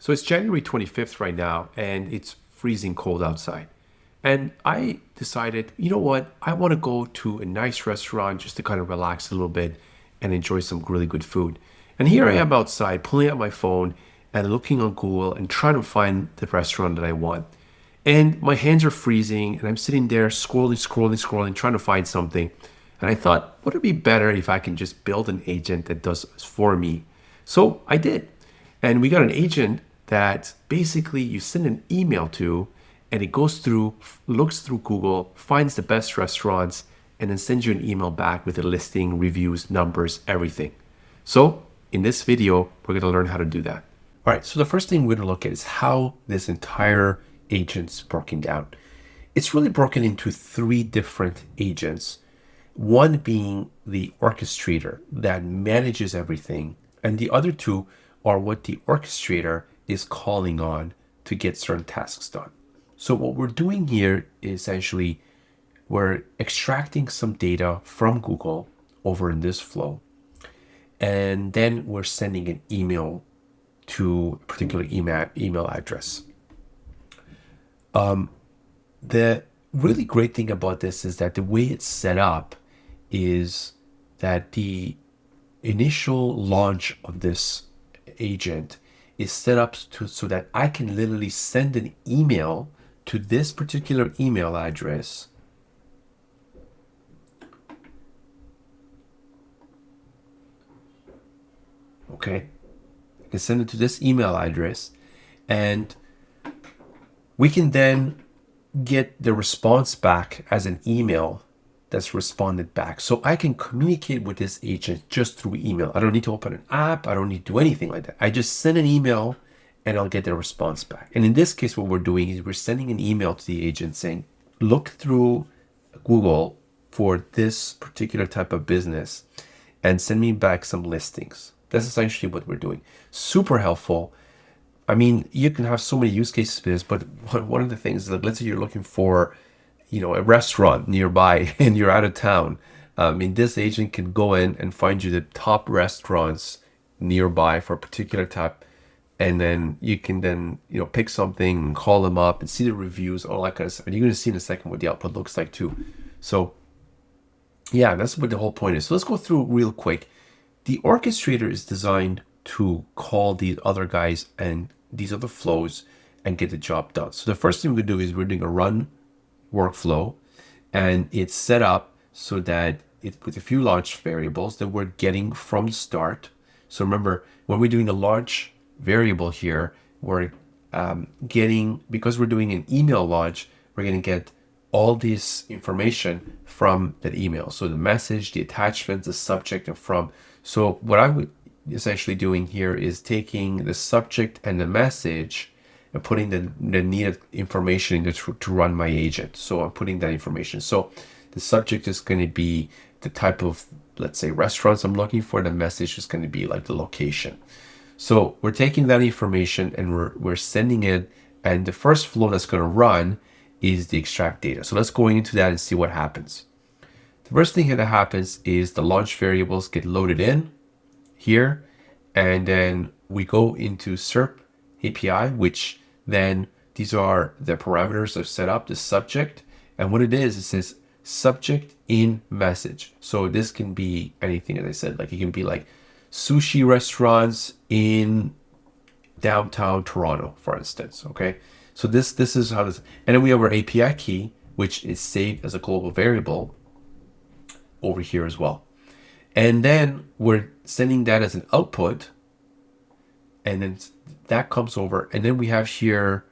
So it's January 25th right now, and it's freezing cold outside. And I decided, you know what? I want to go to a nice restaurant just to kind of relax a little bit and enjoy some really good food. And here I am outside, pulling out my phone and looking on Google and trying to find the restaurant that I want. And my hands are freezing, and I'm sitting there scrolling, trying to find something. And I thought, would it be better if I can just build an agent that does this for me? So I did. And we got an agent that basically you send an email to, and it goes through, looks through Google, finds the best restaurants, and then sends you an email back with a listing, reviews, numbers, everything. So in this video, we're going to learn how to do that. All right, so the first thing we're going to look at is how this entire agent's broken down. It's really broken into three different agents. One being the orchestrator that manages everything, and the other two are what the orchestrator is calling on to get certain tasks done. So what we're doing here is essentially we're extracting some data from Google over in this flow, and then we're sending an email to a particular email address. The really great thing about this is that the way it's set up is that the initial launch of this agent is set up so that I can literally send an email to this particular email address. Okay, I can send it to this email address, and we can then get the response back as an email that's responded back. So I can communicate with this agent just through email. I don't need to open an app. I don't need to do anything like that. I just send an email and I'll get the response back. And in this case, what we're doing is we're sending an email to the agent saying, look through Google for this particular type of business and send me back some listings. That's essentially what we're doing. Super helpful. I mean, you can have so many use cases for this, but one of the things is that let's say you're looking for, a restaurant nearby and you're out of town. This agent can go in and find you the top restaurants nearby for a particular type, and then you can then pick something and call them up and see the reviews, all that kind of stuff. And you're going to see in a second what the output looks like too. So yeah, that's what the whole point is. So let's go through real quick. The orchestrator is designed to call these other guys and these other flows and get the job done. So the first thing we're going to do is we're doing a run workflow, and it's set up so that with a few launch variables that we're getting from the start. So remember, when we're doing a launch variable here, we're getting, because we're doing an email launch, we're going to get all this information from that email. So the message, the attachments, the subject, and from. So what I would essentially doing here is taking the subject and the message and putting the needed information in to run my agent. So I'm putting that information. So the subject is going to be the type of, let's say, restaurants I'm looking for. The message is going to be like the location. So we're taking that information and we're sending it. And the first flow that's going to run is the extract data. So let's go into that and see what happens. The first thing that happens is the launch variables get loaded in here, and then we go into SERP API, which then these are the parameters I've set up, the subject. And what it says subject in message. So this can be anything, as I said, like it can be like sushi restaurants in downtown Toronto, for instance. Okay. So this is how this, and then we have our API key, which is saved as a global variable over here as well. And then we're sending that as an output, and then that comes over, and then we have here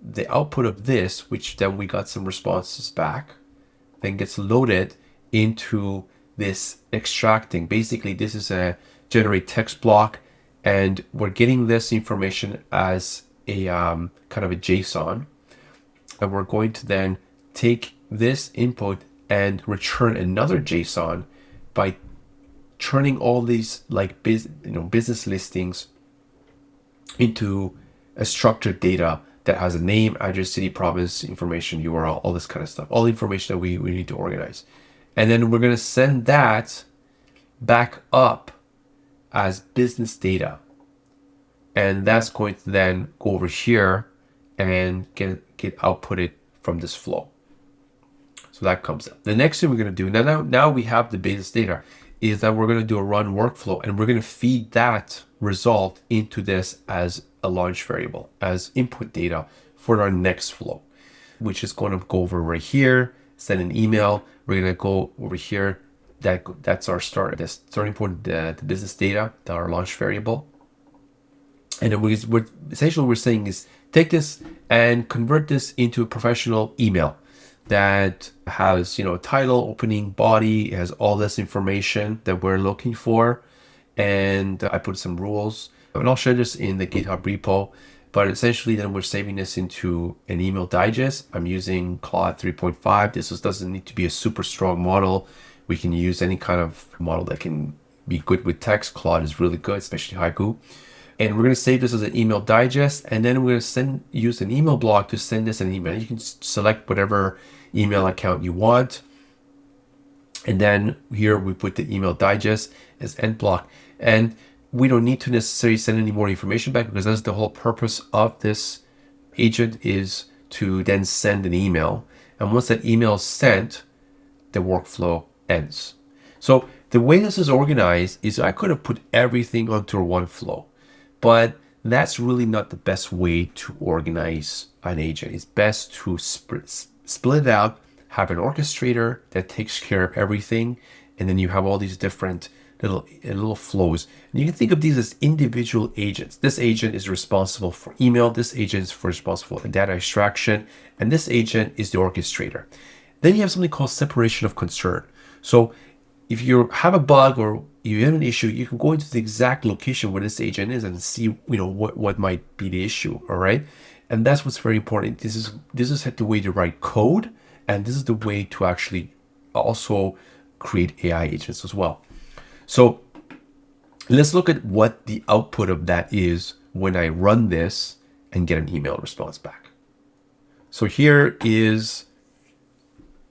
the output of this, which then we got some responses back, then gets loaded into this extracting. Basically, this is a generate text block, and we're getting this information as a kind of a JSON, and we're going to then take this input and return another JSON by turning all these like business listings into a structured data that has a name, address, city, province, information, URL, all this kind of stuff, all the information that we need to organize. And then we're going to send that back up as business data. And that's going to then go over here and get outputted from this flow. So that comes up. The next thing we're going to do, now we have the business data, is that we're going to do a run workflow, and we're going to feed that result into this as a launch variable, as input data for our next flow, which is going to go over right here, send an email. We're going to go over here. That's our starting point, the business data, our launch variable. And then essentially what we're saying is take this and convert this into a professional email that has, title, opening, body, it has all this information that we're looking for. And I put some rules, and I'll share this in the GitHub repo. But essentially then we're saving this into an email digest. I'm using Claude 3.5. This doesn't need to be a super strong model. We can use any kind of model that can be good with text. Claude is really good, especially Haiku. And we're going to save this as an email digest, and then we're going to use an email block to send this an email. You can select whatever email account you want. And then here we put the email digest as end block. And we don't need to necessarily send any more information back, because that's the whole purpose of this agent, is to then send an email. And once that email is sent, the workflow ends. So the way this is organized is I could have put everything onto one flow, but that's really not the best way to organize an agent. It's best to split it out, have an orchestrator that takes care of everything, and then you have all these different little flows. And you can think of these as individual agents. This agent is responsible for email, this agent is responsible for data extraction, and this agent is the orchestrator. Then you have something called separation of concern. So if you have a bug or you have an issue, you can go into the exact location where this agent is and see, what might be the issue. All right. And that's what's very important. This is the way to write code. And this is the way to actually also create AI agents as well. So let's look at what the output of that is when I run this and get an email response back. So here is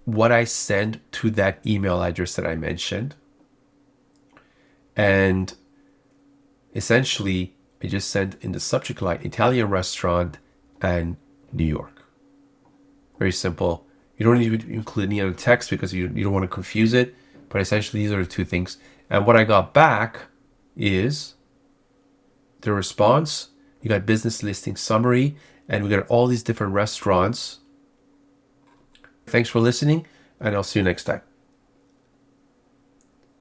what I send to that email address that I mentioned. And essentially, I just sent in the subject line, Italian restaurant and New York. Very simple. You don't need to include any other text because you don't want to confuse it. But essentially, these are the two things. And what I got back is the response. You got business listing summary, and we got all these different restaurants. Thanks for listening, and I'll see you next time.